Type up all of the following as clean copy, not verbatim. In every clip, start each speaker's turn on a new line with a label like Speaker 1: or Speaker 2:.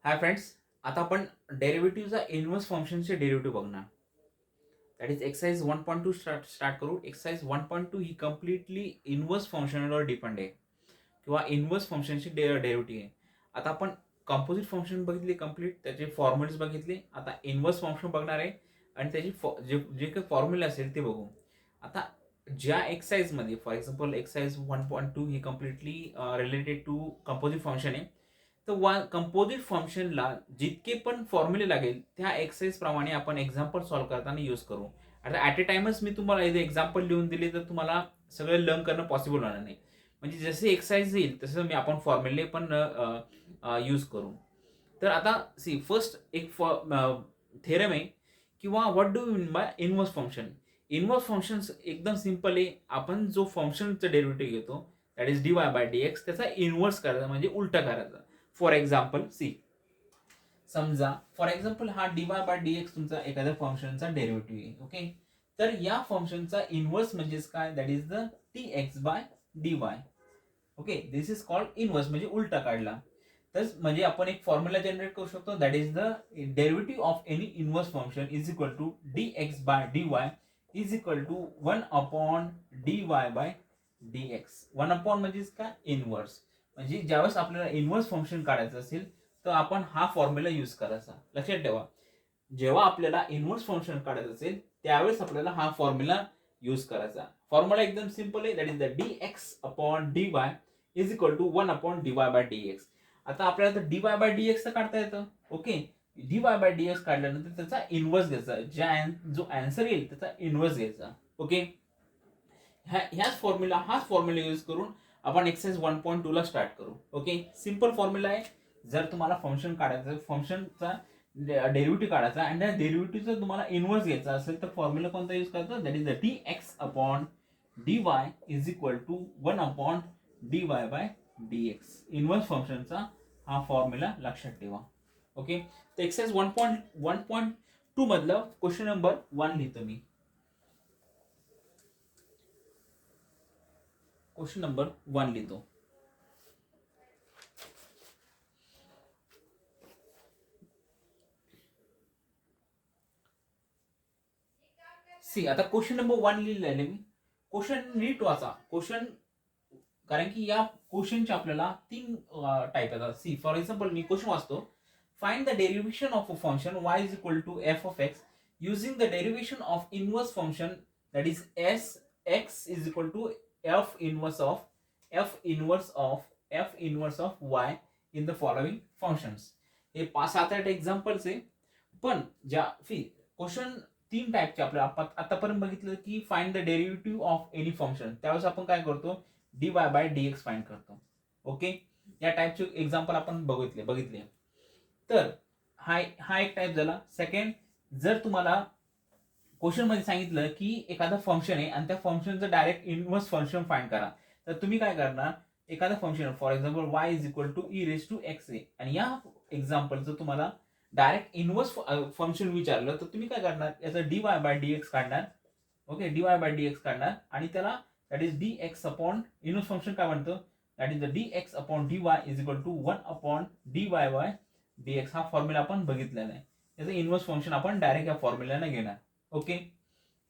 Speaker 1: Hi friends, आता आपण डेरिव्हेटिव्हचा inverse फंक्शनचे डेरिव्हेटिव्ह बघणार. दॅट इज एक्सरसाइज 1.2 स्टार्ट करू. एक्सरसाइज 1.2 ही कम्प्लिटली इन्व्हर्स फंक्शनवर डिपेंड आहे किंवा इन्व्हर्स फंक्शनची डेरिव्हेटिव्ह आहे. आता आपण कंपोजिट फंक्शन बघितले कम्प्लीट, त्याचे फॉर्म्युलेज बघितले. आता इन्व्हर्स फंक्शन बघणार आहे आणि त्याची जे जे काही फॉर्म्युला असेल ते बघू. आता ज्या एक्सरसाइजमध्ये फॉर एक्झाम्पल एक्सरसाइज 1.2 ही completely related to composite function आहे. तर कंपोजिट फंक्शनला जितके पण फॉर्म्युले लागेल त्या एक्सरसाइज प्रमाणे आपण एक्झाम्पल सॉल्व्ह करताना यूज करू. आता ॲट अ टाइमच मी तुम्हाला इथे एक्झाम्पल लिहून दिले तर तुम्हाला सगळं लर्न करणं पॉसिबल होणार नाही. म्हणजे जसे एक्सरसाइज येईल तसं मी आपण फॉर्म्युले पण यूज करू. तर आता सी फर्स्ट एक थेरम आहे किंवा what do mean by inverse function. Inverse function एकदम सिंपल आहे. आपण जो फंक्शनचा डेरिव्हेटिव्ह घेतो that is dy by dx, त्याचा इन्व्हर्स करायचा म्हणजे उलटा करायचा. फॉर एक्झाम्पल सी, समजा फॉर एक्झाम्पल हा dy बाय dx तुमचा एखाद्या फंक्शनचा डेरिव्हेटिव्ह आहे. ओके, तर या फंक्शनचा इन्व्हर्स म्हणजेच काय, that is the dx by dy. Okay, this is called inverse म्हणजे उलटा काढला. तर म्हणजे आपण एक फॉर्म्युला जनरेट करू शकतो that is the derivative of any inverse function is equal to dx by dy is equal to 1 upon dy by dx. 1 upon म्हणजेच काय, इन्व्हर्स. म्हणजे ज्यावेळेस आपल्याला इन्व्हर्स फंक्शन काढायचं असेल तर आपण हा फॉर्म्युला यूज करायचा. लक्षात ठेवा, जेव्हा आपल्याला इन्व्हर्स फंक्शन काढायचं असेल त्यावेळेस आपल्याला हा फॉर्म्युला यूज करायचा. फॉर्म्युला एकदम सिंपल आहे, that is the dx upon dy is equal to 1 upon dy by dx. आता आपल्याला तर dy बाय dx तर काढता येतं. ओके, dy बाय dx काढल्यानंतर त्याचा इन्व्हर्स घ्यायचा. जो आन्सर येईल त्याचा इन्व्हर्स घ्यायचा. ओके, हाच फॉर्म्युला यूज करून आपण एक्सरसाइज 1.2 ला स्टार्ट करू. ओके, सिंपल फॉर्म्युला आहे. जर तुम्हाला फंक्शन काढायचं, फंक्शनचा डेरिव्हेटिव्ह काढायचा आणि त्या डेरिव्हेटिव्हचा तुम्हाला इन्व्हर्स घ्यायचा असेल तर फॉर्म्युला कोणता यूज करायचा, that is the dx upon dy is equal to 1 upon dy by dx. Inverse फंक्शनचा हा फॉर्म्युला लक्षात ठेवा. ओके, तर एक्सरसाइज 1.2 मधलं क्वेश्चन नंबर 1 लिहितो मी. क्वेश्चन नंबर 1 लिहितो. सी, आता क्वेश्चन नंबर 1 लिहिलेलं आहे मी. क्वेश्चन नीट वाचा क्वेश्चन, कारण की या क्वेश्चनचे आपल्याला 3 टाईप येतात. सी फॉर एक्झाम्पल मी क्वेश्चन वाचतो. Find the derivation of a function y is equal to f of x using the derivation of inverse function that is s x is equal to f inverse of y in the following functions. हे 5-7-8 examples आहे. पण ज्या question 3 टाईपचे आपल्या आतापर्यंत बघितलं की find the derivative of any function, त्यावेळेस आपण काय करतो, dy बाय dx फाइंड करतो. ओके, या टाईपचे एक्झाम्पल आपण बघितले. तर हा एक टाईप झाला. सेकंड, जर तुम्हाला क्वेश्चन मध्ये सांगितलं की एखादं फंक्शन आहे आणि त्या फंक्शनचं डायरेक्ट इन्व्हर्स फंक्शन फाइंड करा, तर तुम्ही काय करणार, एखादं function for example y is equal to e raise to x आहे आणि या एक्झाम्पलचं तुम्हाला डायरेक्ट इन्व्हर्स फंक्शन विचारलं तर तुम्ही काय करणार, याचं dy बाय dx काढणार. ओके, dy बाय dx काढणार आणि त्याला that is dx upon inverse function काय म्हणतं, that is the dx upon dy is equal to 1 upon dy by dx. हा फॉर्म्युला आपण बघितलेला आहे. त्याचं इन्व्हर्स फंक्शन आपण डायरेक्ट या फॉर्म्युल्याने घेणार. ओके,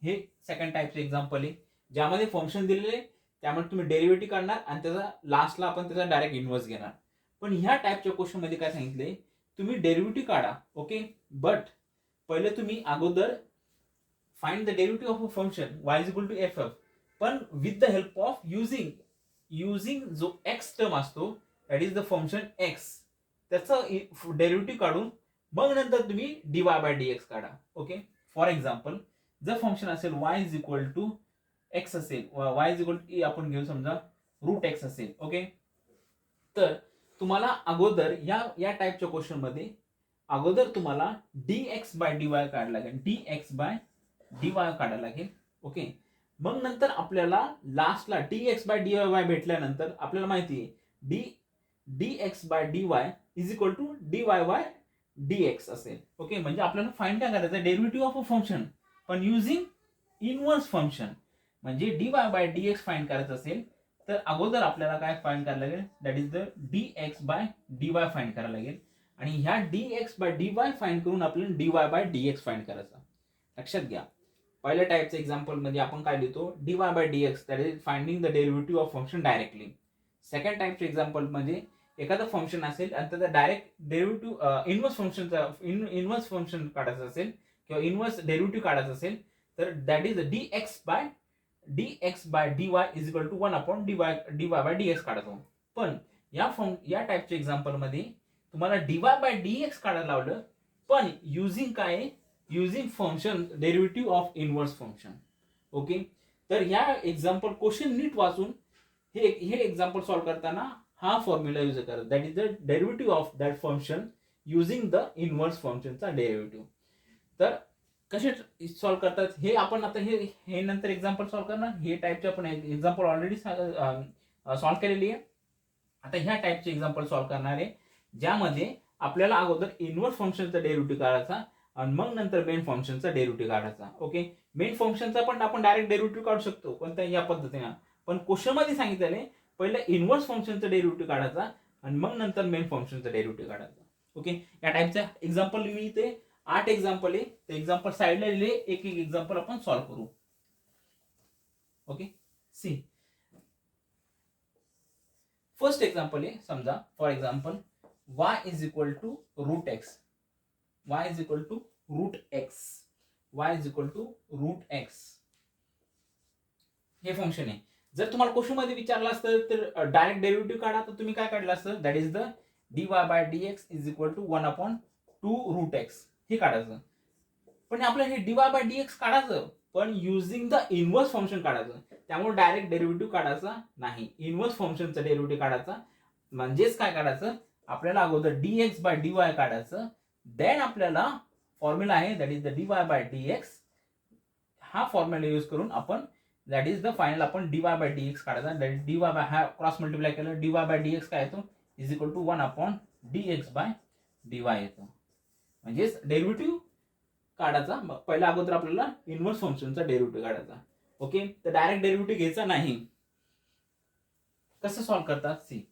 Speaker 1: हे सेकंड टाईपचे एक्झाम्पल आहे ज्यामध्ये फंक्शन दिलेले त्यामुळे तुम्ही डेरिव्हेटिव्ह काढणार आणि त्याचा लास्टला आपण त्याचा डायरेक्ट इन्व्हर्स घेणार. पण ह्या टाईपच्या क्वेश्चन मध्ये काय सांगितले, तुम्ही डेरिव्हेटिव्ह काढा. ओके, बट पहिले तुम्ही अगोदर find the derivative of a function y is equal to F, पण with the help of using जो x टर्म असतो that is the function x, त्याचं डेरिव्हेटिव्ह काढून मग नंतर तुम्ही dy बाय dx काढा. ओके, फॉर एक्झाम्पल जर फंक्शन असेल y is equal to x असेल, y इज इक्वल टू आपण घेऊ समजा रूट x असेल. ओके, तर तुम्हाला अगोदर या टाईपच्या क्वेश्चन मध्ये अगोदर तुम्हाला dx बाय dy काढायला लागेल, dx बाय dy काढायला लागेल. ओके, मग नंतर आपल्याला लास्टला dx बाय dy भेटल्यानंतर आपल्याला माहिती आहे dx by dy is equal to dy by dx असेल. ओके, म्हणजे आपल्याला फाइंड काय करायचं, डेरिव्हेटिव्ह ऑफ अ फंक्शन पण युझिंग इन्व्हर्स फंक्शन. म्हणजे dy बाय dx फाइंड करायचं असेल तर अगोदर आपल्याला काय फाइंड करायला लागेल, that is the dx by dy find करायला लागेल. आणि ह्या dx/dy फाइंड करून आपल्याला dy/dx फाइंड करायचा. लक्षात घ्या, पहिल्या टाईपचं एक्झाम्पल मध्ये आपण काय लिहितो, dy/dx that is finding the derivative of function directly. Second टाईपचं एक्झाम्पल मध्ये एखादं फंक्शन असेल आणि त्याचा डायरेक्ट डेरिव्हेटिव्ह इनवर्स फंक्शन काढायचं असेल किंवा इनवर्स डेरिव्हेटिव्ह काढायचं असेल तर that is dx/dy is equal to 1/dy/dx काढतो. पण या टाईपच्या एक्झाम्पल मध्ये तुम्हाला dy/dx काढायला लावलं, पण युझिंग काय, using function derivative of inverse function. Okay, तर ह्या एक्झाम्पल क्वेश्चन नीट वाचून हे एक्झाम्पल सॉल्व्ह करताना हा फॉर्म्युला यूज करा, that is the derivative of that function using the inverse फंक्शनचा डेरिव्हेटिव्ह. तर कसे सॉल्व्ह करतात हे आपण आता हे नंतर एक्झाम्पल सॉल्व्ह करणार. हे टाईपचे आपण एक्झाम्पल ऑलरेडी सॉल्व्ह केलेली आहे. आता ह्या टाईपचे एक्झाम्पल सॉल्व्ह करणार आहे ज्यामध्ये आपल्याला अगोदर इनवर्स फंक्शनचा डेरिव्हेटिव्ह काढायचा आणि मग नंतर मेन फंक्शनचा डेरिव्हेटिव्ह काढायचा. ओके, मेन फंक्शनचा पण आपण डायरेक्ट डेरिव्हेटिव्ह काढू शकतो पण या पद्धतीने, पण क्वेश्चन मध्ये सांगितलेलं आहे पहिलं इनवर्स फंक्शनचा डेरिव्हेटिव्ह काढायचा आणि मग नंतर मेन फंक्शनचा डेरिव्हेटिव्ह काढायचा. ओके, या टाईपचा एक्झाम्पल मी इथे 8 एक्झाम्पल आहे, ते एक्झाम्पल साईडला लिहिले, एक एक एक्झाम्पल आपण सॉल्व्ह करू. ओके, सी फर्स्ट एक्झाम्पल आहे, समजा for example y is equal to root x, y is equal to root x, y is equal to root x हे फंक्शन आहे. जर तुम्हाला क्वेश्चन मध्ये विचारलं असतं तर डायरेक्ट डेरिव्हेटिव्ह काढा, तर तुम्ही काय काढलं असतं, that is the dy/dx is equal to 1/2 root x हे काढायचं. पण आपल्याला हे dy/dx काढायचं पण युझिंग द इनवर्स फंक्शन काढायचं, त्यामुळे डायरेक्ट डेरिव्हेटिव्ह काढायचा नाही, इनवर्स फंक्शनचा डेरिव्हेटिव्ह काढायचा. म्हणजेच काय काढायचं, आपल्याला अगोदर dx/dy काढायचं, देन आपल्याला फॉर्म्युला आहे दॅट इज द dy/dx. हा फॉर्म्युला यूज करून आपण दॅट इज द फायनल आपण dy/dx काढायचा. दॅट dy हा क्रॉस मल्टिप्लाय केलं, dy/dx काय येतो इज इक्वल टू 1/dx/dy येतो. म्हणजेच डेरिव्हेटिव्ह काढायचा, पहिला अगोदर आपल्याला इनवर्स फंक्शनचा डेरिव्हेटिव्ह काढायचा. ओके, तर डायरेक्ट डेरिव्हेटिव्ह घ्यायचा नाही. कसं सॉल्व्ह करतात, सी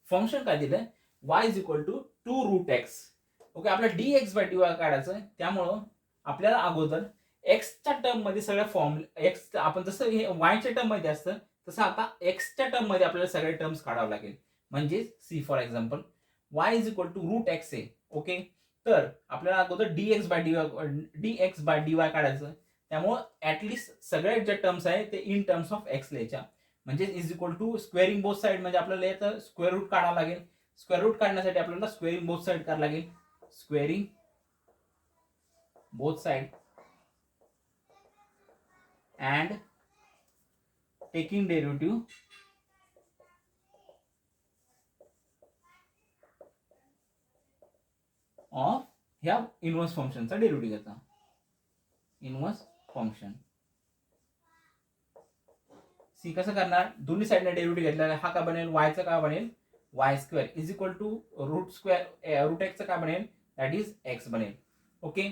Speaker 1: फंक्शन काय दिलंय y is equal to 2 root x. Okay, आपल्याला dx/dy काढायचं, त्यामुळं आपल्याला अगोदर एक्सच्या टर्म मध्ये सगळ्या फॉर्म एक्स आपण जसं हे वायच्या टर्म मध्ये असतं तसं आता एक्सच्या टर्म मध्ये आपल्याला सगळे टर्म्स काढावं लागेल. म्हणजे see for example y is equal to root x आहे. ओके, तर आपल्याला अगोदर dx/dy काढायचं, त्यामुळं ऍटलिस्ट सगळ्या ज्या टर्म्स आहे ते इन टर्म्स ऑफ एक्स लिहायच्या. म्हणजे is equal to squaring both side, म्हणजे आपल्याला याचं स्क्वेअर रूट काढावं लागेल. स्क्वेअर रूट काढण्यासाठी आपल्याला स्क्वेअरिंग बोथ साइड करावं लागेल, squaring both side and taking derivative of ह्या इनवर्स फंक्शनचा डेरिव्हेटिव्ह घ्यायचा. इनवर्स फंक्शन सी कसं करणार, दोन्ही साइडने डेरिव्हेटिव्ह घेतलेला हा काय बनेल, वायचा काय बनेल y² is equal to root एक्सचं काय बनेल दॅट इज एक्स बनेल. ओके,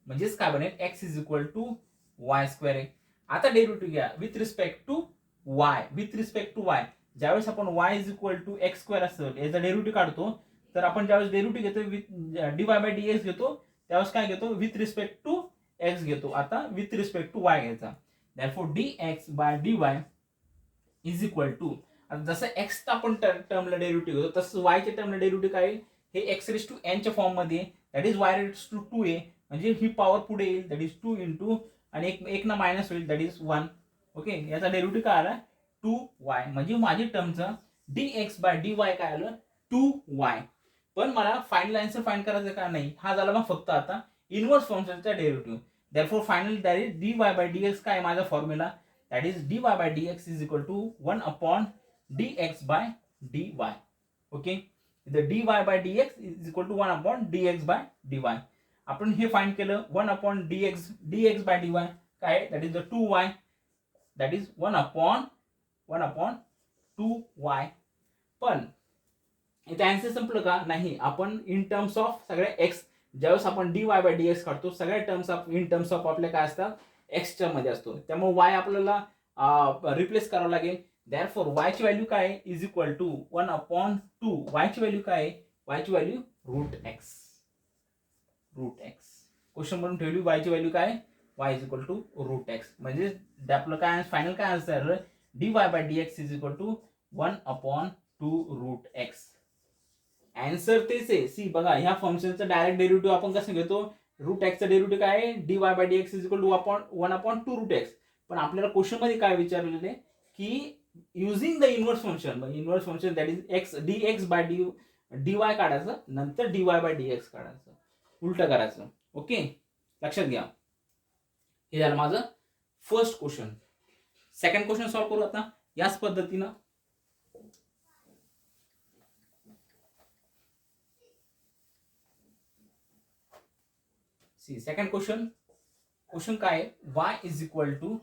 Speaker 1: म्हणजेच काय बनेल x is equal to y² आहे. आता डेरिव्हेटिव्ह घ्या with respect to y, with respect to y. ज्यावेळेस आपण y is equal to x² असतं याचा डेरिव्हेटिव्ह काढतो, तर आपण ज्यावेळेस डेरिव्हेटिव्ह घेतो विथ dy/dx घेतो, त्यावेळेस काय घेतो विथ रिस्पेक्ट टू x घेतो. आता विथ रिस्पेक्ट टू y घ्यायचा, therefore dx/dy is equal to, आता जसं x आपण टर्मला डेरिव्हेटिव्ह घेतो तसं y च्या टर्मला डेरिव्हेटिव्ह काय येईल, हे x⁻n च्या फॉर्म मध्ये दॅट इज y⁻2a, म्हणजे ही पॉवर पुढे येईल दॅट इज 2 इंटू आणि एक ना मायनस होईल दॅट इज 1. ओके, याचा डेरिव्हेटिव्ह काय आला 2y, म्हणजे माझी टर्मचा dx/dy काय आलं 2y. पण मला फायनल आन्सर फाइंड करायचं का नाही, हा झाला मग फक्त आता इनवर्स फंक्शनचा derivative. Therefore final that is dy/dx काय माझा formula, that is dy/dx is equal to 1/dx/dy. Okay, the dy/dx is equal to 1/dx/dy. आपण हे फाइंड केलं 1/dx/dy काय that is the 2y, that is 1/2y. पण इथे answer संपलं का, नाही, आपण इन टर्म्स ऑफ सगळ्या एक्स, ज्यावेळेस आपण dy/dx काढतो सगळ्या terms of in terms of आपल्या काय असतात एक्सच्या मध्ये असतो, त्यामुळे y आपल्याला रिप्लेस करावं लागेल. देअरफॉर y ची व्हॅल्यू काय इज इक्वल टू 1/2, y ची व्हॅल्यू काय वायची व्हॅल्यू रूट एक्स. क्वेश्चन म्हणून ठेवली वायची व्हॅल्यू काय, y is equal to root x. म्हणजे आपलं काय फायनल काय answer, dy by dx is equal to 1/2 root x. Answer तेच आहे. सी बघा, ह्या फंक्शनचं डायरेक्ट डेरिव्हेटिव्ह आपण कसं घेतो, रूट एक्सचा डेरिव्हेटिव्ह काय आहे, dy by dx is equal to 1/2 root x. पण आपल्याला क्वेश्चन मध्ये काय विचारलेले की using the inverse function that is x dx by dy काढायचं, नंतर dy बाय dx काढायचं, उलट करायचं. ओके, लक्षात घ्या. हे झालं माझं first question. Second question solve करू आता याच पद्धतीनं. सी सेकंड क्वेश्चन काय आहे, y is equal to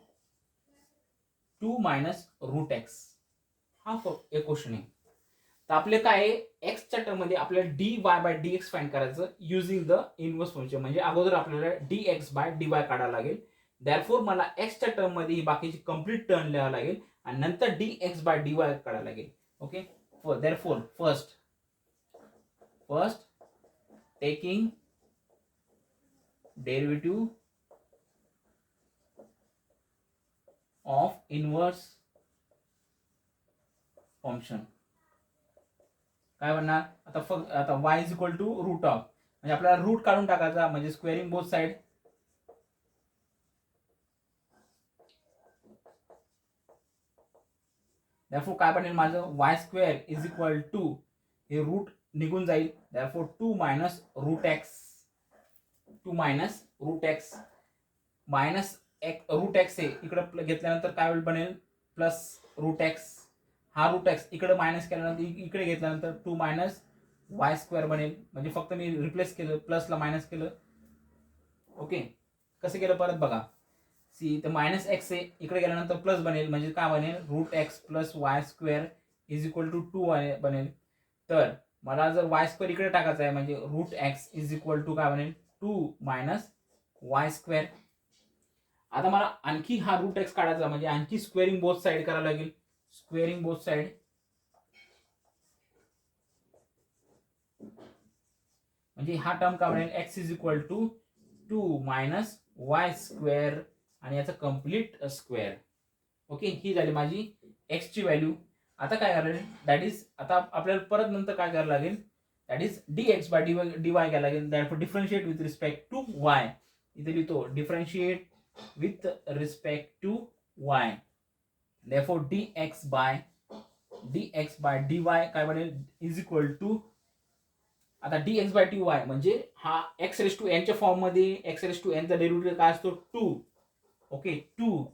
Speaker 1: 2 minus root x. हा एक क्वेश्चन आहे. तर आपले काय आहे, एक्सच्या टर्म मध्ये आपल्याला dy बाय dx फाइंड करायचं युझिंग द इनव्हर्स फंक्शन. म्हणजे अगोदर आपल्याला dx बाय dy काढायला लागेल. दॅरफोर मला एक्सच्या टर्म मध्ये ही बाकीची कंप्लीट टर्म लिहावं लागेल आणि नंतर dx बाय dy काढायला लागेल. Okay, therefore first taking derivative of inverse function. काय म्हणणार आता y is equal to root of, म्हणजे आपल्याला रूट काढून टाकायचा, म्हणजे स्क्वेअरिंग बोथ साइड. दॅरफोर काय बनेल माझं, y square is equal to, हे रूट निघून जाईल, therefore 2 minus root x. Minus root x आहे, इकडे घेतल्यानंतर काय बनेल प्लस रूट एक्स. हा रूट एक्स इकडे मायनस केल्यानंतर इकडे घेतल्यानंतर 2 मायनस वाय स्क्वेअर बनेल. म्हणजे फक्त मी रिप्लेस केलं, प्लसला मायनस केलं. ओके, कसं केलं परत बघा. सी तर मायनस एक्स आहे, इकडे गेल्यानंतर प्लस बनेल, म्हणजे काय बनेल root x plus y square is equal to 2 बनेल. तर मला जर वाय स्क्वेअर इकडे टाकायचा आहे, म्हणजे root x is equal to काय बनेल 2 मायनस वाय स्क्वेअर. आता मला आणखी हा रूट एक्स काढायचा, म्हणजे आणखी स्क्वेअरिंग बोथ साइड करावं लागेल. स्क्वेअरिंग बोथ साइड, म्हणजे हा टर्म काय बनेल x is equal to 2 minus Y square आणि याचा कंप्लीट स्क्वेअर. ओके, ही झाली माझी एक्स ची व्हॅल्यू. आता काय करायला दॅट इज, आता आपल्याला परत नंतर काय करायला लागेल, that is dx by dy घ्यायला लागेल. Therefore differentiate with respect to y. इथे लिहितो differentiate with respect to y. therefore dx by dy काय बनेल इज इक्वल टू, आता dx बाय dy म्हणजे हा x रेस टू n च्या फॉर्म मध्ये, x रेस टू n चा डेरिव्हेटिव्ह काय असतो 2. Okay, 2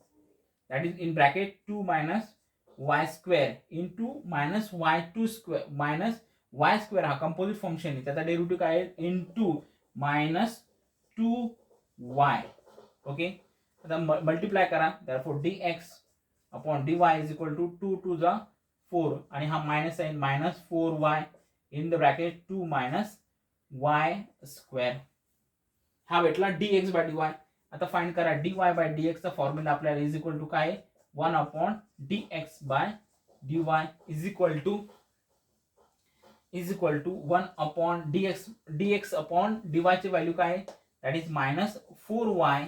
Speaker 1: that is in bracket 2 minus Y square into minus y2 square minus Y square. हा composite function आहे, त्याचा डेरिव्हेटिव्ह काय आहे इंटू मायनस 2y. ओके, आता मल्टिप्लाय करा, therefore dx upon dy is equal to 2 to the 4 आणि हा minus sign minus 4y in the bracket 2 minus Y square. हा भेटला dx बाय dy. आता फाइंड करा dy बाय dx चा formula आपल्याला इज इक्वल टू काय 1 upon dx by dy is equal to 1 upon dx upon dy ची value काय that is minus 4y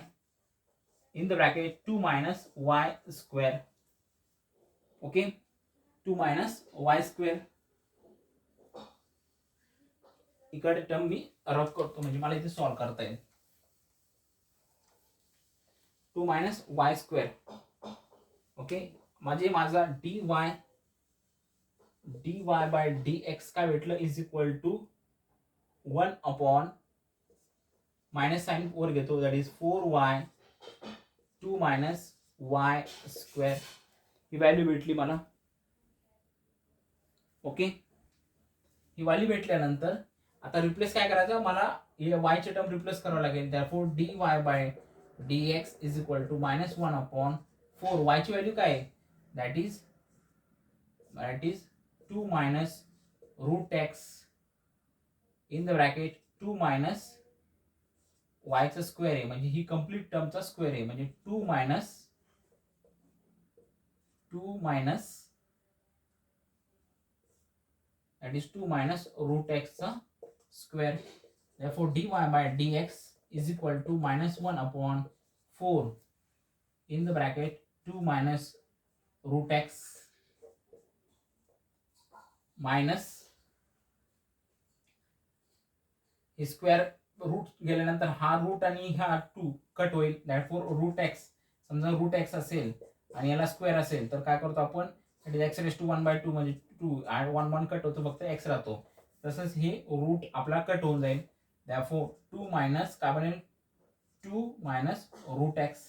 Speaker 1: in the bracket 2 minus Y square. Okay, 2 minus Y square. इकडे term मी rough करतो, म्हणजे मला इथे solve करता येईल. 2 मायनस वाय स्क्वेअर. ओके, म्हणजे माझा dy बाय dx काय भेटलं is equal to 1 upon minus sign 4 घेतो, that is 4y 2 minus Y square. ही व्हॅल्यू भेटली मला. ओके, ही व्हॅल्यू भेटल्यानंतर आता रिप्लेस काय करायचं, मला y चे टर्म रिप्लेस करावं लागेल. Therefore dy by dx is equal to minus 1 upon 4. y ची व्हॅल्यू काय that is 2 minus root X in the bracket 2 minus वायचा स्क्वेअर आहे, म्हणजे ही कंप्लीट टर्मचा स्क्वेअर आहे, म्हणजे 2 minus that is 2 minus root x square. Therefore dy by dx is equal to minus 1 upon 4 in the bracket 2 minus root x minus हे square route गेल्यानंतर हा रूट आणि हा 2 कट होईल. दॅटफोर रूट एक्स, समजा रूट एक्स असेल आणि याला स्क्वेअर असेल तर काय करतो आपण, एक्स रेस टू 1/2 म्हणजे 2 1 1 कट होतो, फक्त एक्स राहतो. तसंच हे रूट आपला कट होऊन जाईल. दॅटफोर 2 मायनस काय बनेल, 2 minus root x.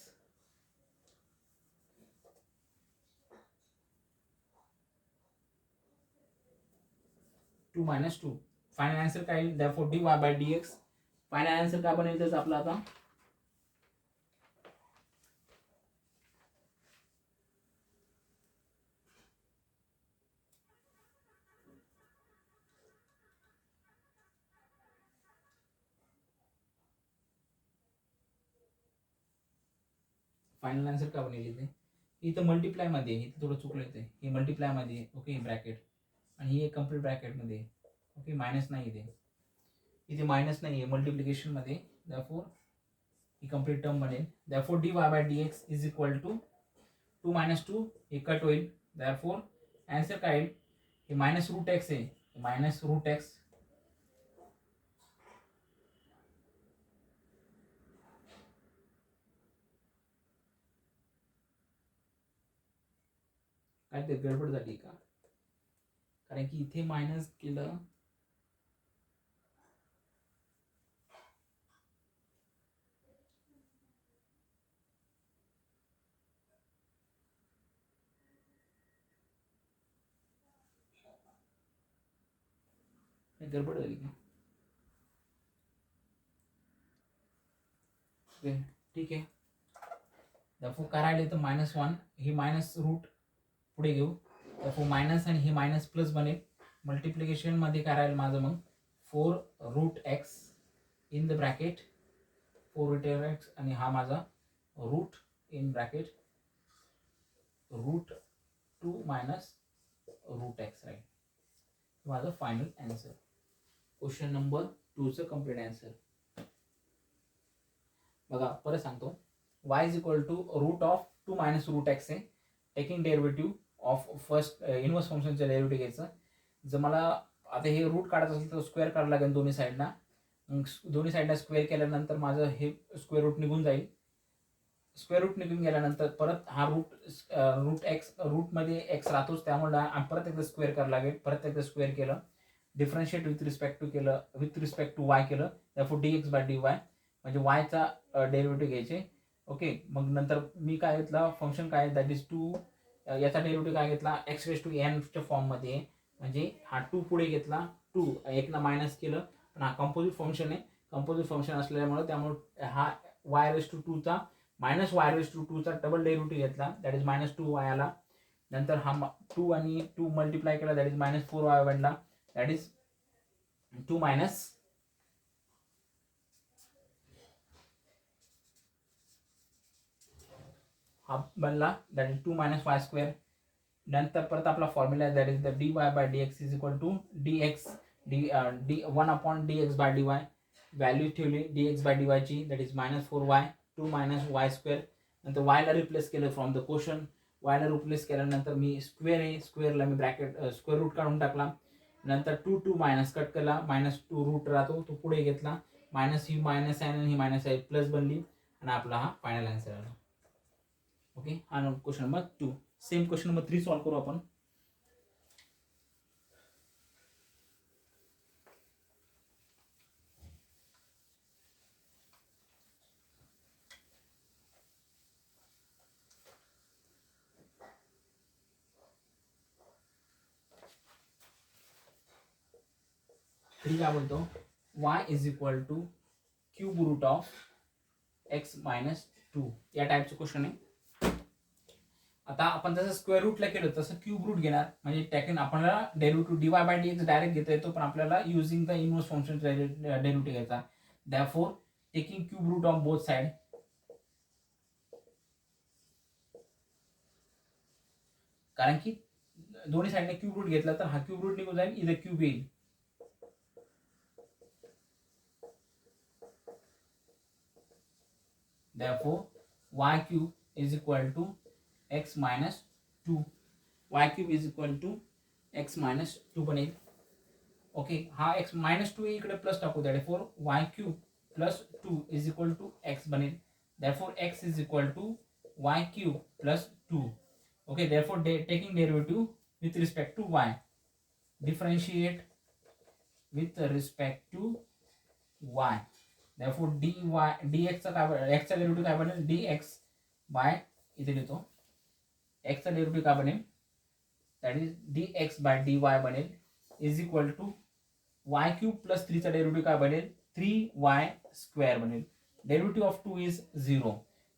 Speaker 1: Two minus 2 final answer काय येईल. Therefore dy by dx final answer काय बनेल त्याचं आपलं आता, फायनल आन्सर काय बनेल इथे, इथं मल्टिप्लाय मध्ये आहे, इथे थोडं चुकलं इथे, हे मल्टिप्लाय मध्ये आहे. ओके ब्रॅकेट, आणि ही एक कम्प्लीट ब्रॅकेट मध्ये आहे. ओके मायनस नाही इथे मायनस नाही आहे मल्टिप्लिकेशन मध्ये. दॅटफोर ही कम्प्लीट टर्म बनेल. Therefore dy by dx is equal to 2 minus 2 हे कट होईल. दॅटफोर आन्सर काय येईल, हे मायनस रूट एक्स आहे, मायनस रूट एक्स काय ते गडबड झाली का, कारण की इथे मायनस केलं. गडबड झाली का, ठीक आहे. दॅटफोर काय राहिले तर -1, ही मायनस रूट पुढे घेऊ. दॅटफोर मायनस आणि हे मायनस प्लस बनेल. मल्टिप्लिकेशन मध्ये काय राहील माझं मग, 4 root X in the bracket 4 root X, आणि हा माझा root in bracket root 2 minus root X राहील. माझं फायनल आन्सर. क्वेश्चन नंबर 2चं कम्प्लीट आन्सर बघा, परत सांगतो. y is equal to root of 2 minus root x आहे. Taking derivative of first inverse फंक्शनचं डेरिव्हेटिव्ह घ्यायचं. जर मला आता हे रूट काढायचं असेल तर स्क्वेअर करावं लागेल दोन्ही साईडला. दोन्ही साईडला स्क्वेअर केल्यानंतर माझं हे स्क्वेअर रूट निघून जाईल. स्क्वेअर रूट निघून गेल्यानंतर परत हा रूट एक्स, रूटमध्ये एक्स राहतोच, त्यामुळे परत एकदा स्क्वेअर करावं लागेल. परत एकदा स्क्वेअर केलं, डिफरन्शिएट विथ रिस्पेक्ट टू केलं, विथ रिस्पेक्ट टू वाय केलं. दॅटफोर dx बाय dy म्हणजे वायचा डेरिव्हेटिव्ह घ्यायचे. ओके, मग नंतर मी काय घेतला फंक्शन काय, दॅट इज 2, याचा डेरिव्हेटिव्ह काय घेतला एक्स रेस टू एन च्या फॉर्ममध्ये, म्हणजे हा 2 पुढे घेतला, 2 एकला मायनस केलं, पण हा कंपोजिट फंक्शन आहे. कंपोजिट फंक्शन असल्यामुळे त्यामुळे हा वाय रेस टू 2चा मायनस वाय रेस टू 2चा डबल डेरिव्हेटिव्ह घेतला, दॅट इज -2y आला. नंतर हा 2 आणि 2 मल्टिप्लाय केला, दॅट इज -4y बनला. दॅट इज 2 मायनस हा बनला, that is 2 minus Y square. नंतर परत आपला formula that is the dy by dx is equal to dx 1 upon dx by dy. Value ठेवली dx बाय dy ची, that is -4y 2 minus Y square. नंतर वायला replace केलं from the question. वायला replace केल्यानंतर मी स्क्वेअर आहे, स्क्वेअरला मी ब्रॅकेट स्क्वेअर रूट काढून टाकला. नंतर 2 मायनस कट केला, -2 रूट राहतो तो पुढे घेतला, मायनस ही मायनस आहे आणि ही मायनस आहे प्लस बनली, आणि आपला हा फायनल आन्सर आला. ओके, हा question number 2. Same question number 3 solve करू आपण. ठीक आहे, बोलतो y is equal to cube root of x minus 2, या टाईपचं क्वेश्चन आहे. आता आपण जसं स्क्वेअर रूटला केलं तसं क्यूब रूट घेणार, म्हणजे टॅकन आपल्याला derivative dy by dx direct घेता येतो, पण आपल्याला using the inverse function derivative घ्यायचा. Therefore taking cube root of both side, कारण की दोन्ही साईडने क्यूब रूट घेतला तर हा क्यूब रूट निघून जाईल, इथे क्यूब येईल. Therefore y cube is equal to x minus 2. y cube is equal to x minus 2 बनेल. ओके, हा x minus 2 इकडे प्लस टाकू. Therefore y cube plus 2 is equal to x बनेल. Therefore x is equal to y cube plus 2. Okay, therefore taking derivative with respect to y, differentiate with respect to y. Therefore dy dx चा काय, x चा derivative काय बनेल, dx bye, इथे लिहितो x चा derivative काय बनेल, that is dx by dy बनेल is equal to y cube plus 3 चा डेरिव्हेटिव्ह काय बनेल, 3y स्क्वेअर बनेल. Derivative of 2 is 0.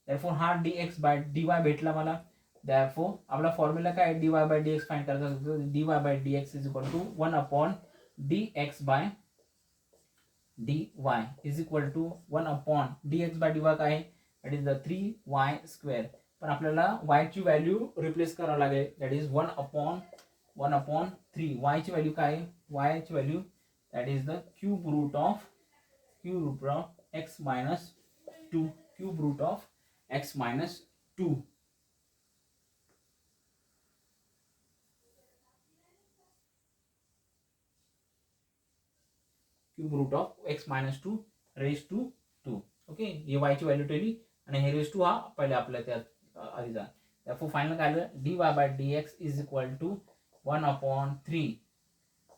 Speaker 1: देयरफॉर हा dx बाय dy भेटला मला. देयरफॉर आपला फॉर्म्युला काय, dy बाय dx फाइंड करायचा असतो. dy by dx is equal to 1 upon dx by dy is equal to 1 upon dx by dy काय आहे, that is the 3y square. पण आपल्याला y ची व्हॅल्यू रिप्लेस करावं लागेल, दॅट इज 1 अपॉन 3. y ची व्हॅल्यू काय आहे, y ची value that is the cube root of x minus 2. Cube root of x minus 2. Cube root of x minus 2 raise to 2. Okay, हे y ची value ठेवली आणि हे रेज टू हा पहिले आपल्या त्यात आधीचा. त्याफोर फायनल काय आलं, dy by dx is equal to 1 upon 3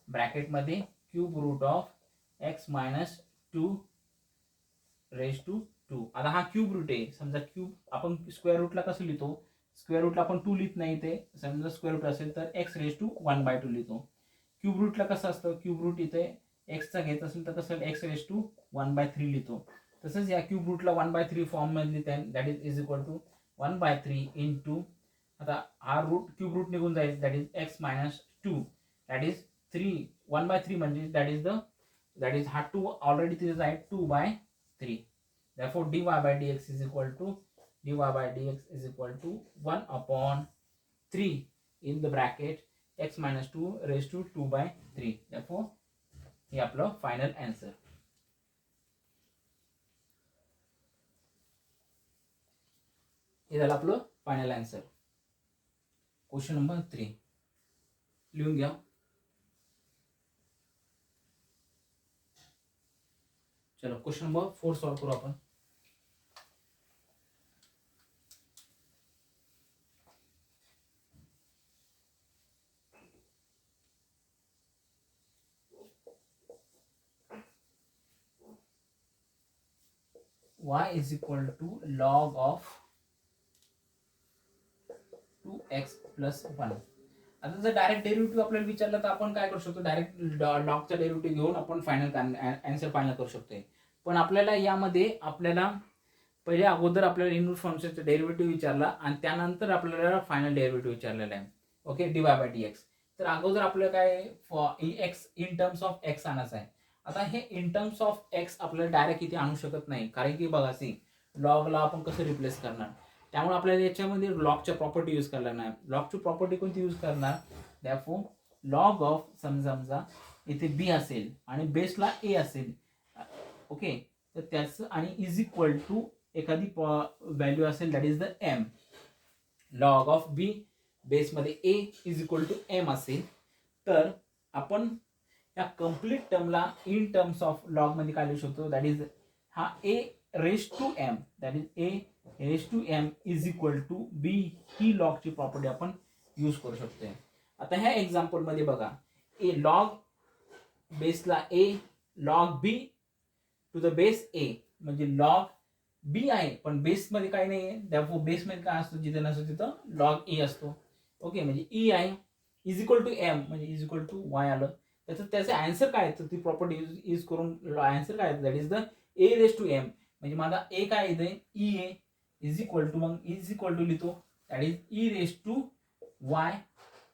Speaker 1: ब्रॅकेटमध्ये cube root of x minus 2 raise to 2. आता हा क्यूब रूट आहे, समजा क्यूब आपण स्क्वेअर रूटला कसं लिहितो, स्क्वेअर रूटला आपण 2 लिहित नाही, ते समजा स्क्वेअर रूट असेल तर x रेज टू 1/2 लिहितो. क्यूब रूटला कसं असतं, क्यूब रूट इथे x चा घेत असेल तर कसं x रेज टू 1/3 लिहितो. तसंच या क्यूब रूटला 1/3 फॉर्म मध्ये लिहिता येईल, that is equal to 1/3 into, आता हा रूट क्यूब रूट निघून जाईल, that is x minus 2, that is 3. 1/3 म्हणजे दॅट इज हा 2 ऑलरेडी तिथे आहे, 2/3. Therefore dy by dx is equal to 1 upon 3 in the bracket x minus 2 raised to 2/3. Therefore हे आपलं फायनल आन्सर. हे झालं आपलं फायनल आन्सर. क्वेश्चन नंबर 3 लिहून घ्या. चलो क्वेश्चन नंबर 4 सॉल्व करू आपण. y is equal to log of 2x plus 1. आता जर डायरेक्ट डेरिव्हेटिव्ह आपल्याला विचारलं तर आपण काय करू शकतो, डायरेक्ट लॉगचा डेरिव्हेटिव्ह घेऊन आपण फायनल आन्सर फायनल करू शकतो. पण आपल्याला यामध्ये पहिले अगोदर आपल्याला इनवर्स फंक्शनचा डेरिव्हेटिव्ह विचारला आणि त्यानंतर आपल्याला फायनल डेरिव्हेटिव्ह विचारलेला आहे. Okay, dy by dx. तर अगोदर आपल्याला काय x in terms of x आणायचं आहे. आता हे इन टर्म्स ऑफ x आपल्याला डायरेक्ट इथे आणू शकत नाही, कारण की बघा सी लॉगला आपण कसं रिप्लेस करणार. त्यामुळे आपल्याला याच्यामध्ये लॉगच्या प्रॉपर्टी यूज करणार नाही. लॉगची प्रॉपर्टी कोणती यूज करणार, देयरफॉर लॉग ऑफ समजा इथे b असेल आणि बेसला a असेल. ओके, तर त्याचं आणि इज इक्वल टू एखादी व्हॅल्यू असेल, that is the m. Log of b बेसमध्ये a is equal to m असेल तर आपण या कम्प्लीट टर्मला इन टर्म्स ऑफ लॉग मध्ये काय लिहू शकतो, दॅट इज हा a raise to m, that is a raise to m is equal to b. ही लॉगची प्रॉपर्टी आपण यूज करू शकतो. आता ह्या एक्झाम्पल मध्ये बघा, a लॉग बेसला a log b to the base a, म्हणजे लॉग b आहे पण बेस मध्ये काय नाही आहे. त्यामुळे बेस मध्ये काय असतो, जिथे नसतो तिथं लॉग a असतो. ओके, म्हणजे e आहे इज इक्वल टू m, म्हणजे इज इक्वल टू y आलं. त्याचं आन्सर काय आहे, ती प्रॉपर्टी यूज करून आन्सर काय आहे, that is the a raise to m. म्हणजे माझा a काय इथे e आहे इज इक्वल टू, मग इज इक्वल टू लिहितो, that is e raise to y.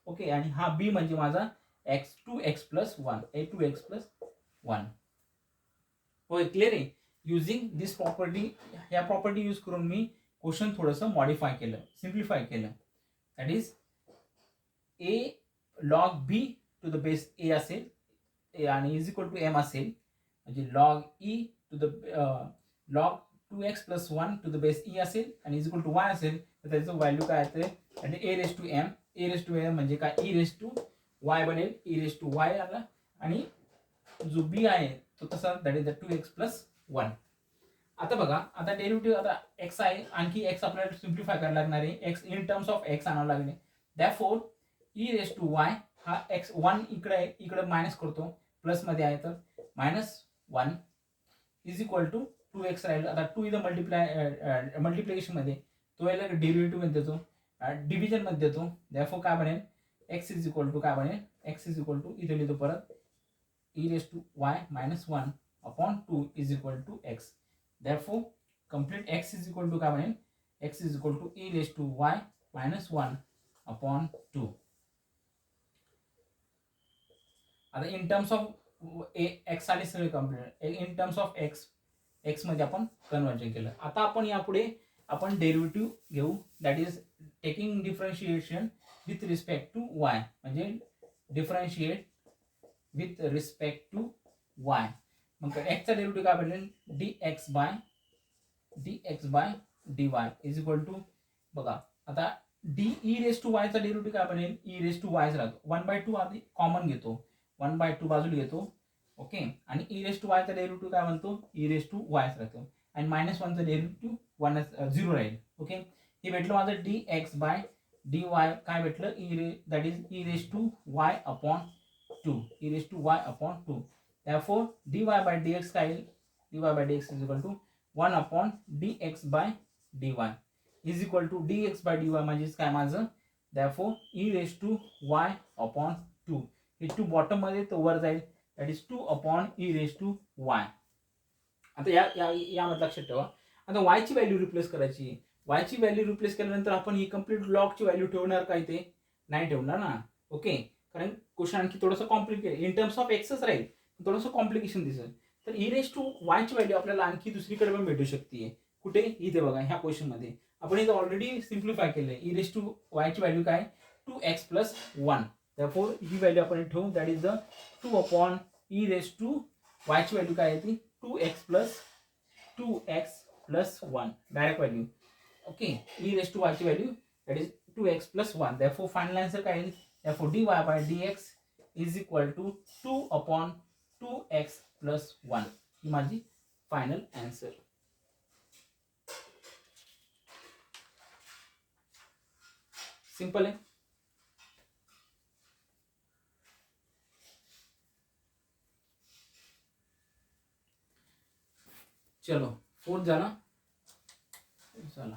Speaker 1: Okay, आणि हा b म्हणजे माझा x प्लस 1, a2x प्लस 1. होय, क्लिअर आहे. युजिंग दिस प्रॉपर्टी, ह्या प्रॉपर्टी यूज करून मी क्वेश्चन थोडंसं मॉडिफाय केलं, सिम्प्लिफाय केलं. That is a log b to the base a असेल आणि इज इक्वल टू एम असेल, म्हणजे log e to the log 2x+1 to the base e असेल आणि इज इक्वल टू वाय असेल, तर त्याचं व्हॅल्यू काय येते आणि a raise to m. A raise to m म्हणजे काय, ई रेस टू वाय बनेल, ई रेस टू वाय आला आणि जो बी आहे तो तसा दॅट इज द 2x+1. आता बघा, आता डेरिव्हेटिव्ह आता एक्स आहे, आणखी एक्स आपल्याला सिम्प्लिफाय करायला लागणार आहे, x in terms of x आणावं लागले. दॅरफोर ई रेस टू वाय हा एक्स 1 इकडे मायनस करतो, प्लस मध्ये आहे तर -1 इज इक्वल टू 2x राहील. आता 2 इथं मल्टिप्लिकेशन मध्ये, तो याला डेरिव्हेटिव्ह मध्ये देतो, डिव्हिजन मध्ये देतो. दॅरफोर काय बनेल, एक्स इज इक्वल टू काय बनेल, एक्स इज इक्वल टू इथे लिहितो परत e raise to y -1 upon 2 is equal to x. Therefore, complete x is equal to काय बनेल, x is equal to e raised to y -1 upon 2. आता in terms of x साठी सगळे complete, in terms of x मध्ये आपण conversion केलं. आता आपण यापुढे आपण डेरिव्हेटिव्ह घेऊ, that is taking differentiation with respect to y, म्हणजे differentiate with respect to y. मग एक्सचा डेरिव्हेटिव्ह काय बनेल, dx by dy is equal to, बघा आता डी ई रेस टू वायचा डेरिव्हेटिव्ह काय बनेल, ई रेस टू वायच राहतो, 1/2 आधी कॉमन घेतो, 1/2 बाजूला घेतो. ओके, आणि ई रेस टू वायचा डेरिव्हेटिव्ह काय म्हणतो, ई रेस टू वायच राहतो, आणि -1चा डेरिव्हेटिव्ह 0 राहील. ओके, हे भेटलं माझं dx बाय dy काय भेटलं, that is e raise to y upon 2, e raise to y upon 2. Therefore, dy by dx काय येईल, dy by dx is equal to 1 upon dx by dy is equal to dx by dy म्हणजे काय माझं, therefore e raised to y upon 2. हे 2 bottom मध्ये तो वर जाईल, that is 2 upon e raised to y. आता यामध्ये लक्षात ठेवा, आता y ची व्हॅल्यू रिप्लेस करायची. y ची व्हॅल्यू रिप्लेस केल्यानंतर आपण ही कंप्लीट लॉगची व्हॅल्यू ठेवणार काय, ते नाही ठेवणार ना. ओके, कारण क्वेश्चन आणखी थोडंसं कॉम्प्लिकेटेड इन टर्म्स ऑफ एक्सच राहील, थोडंसं कॉम्प्लिकेशन दिसेल. तर ई रेस टू वायची व्हॅल्यू आपल्याला आणखी दुसरीकडे पण भेटू शकते. कुठे, इथे बघा ह्या क्वेश्चन मध्ये आपण इथे ऑलरेडी सिम्प्लिफाय केलंय. ई रेस टू वायची व्हॅल्यू काय, 2x+1. therefore ही व्हॅल्यू आपण ठेवू, that is the 2 upon e raise to वायची व्हॅल्यू काय येते, 2x+1 direct value. Okay, e raise to वायची value that is 2x+1. therefore final answer काय येईल, therefore dy by dx is equal to 2 upon 2x+1. ही माझी final answer. Simple आहे. चलो, 4th झाला, चला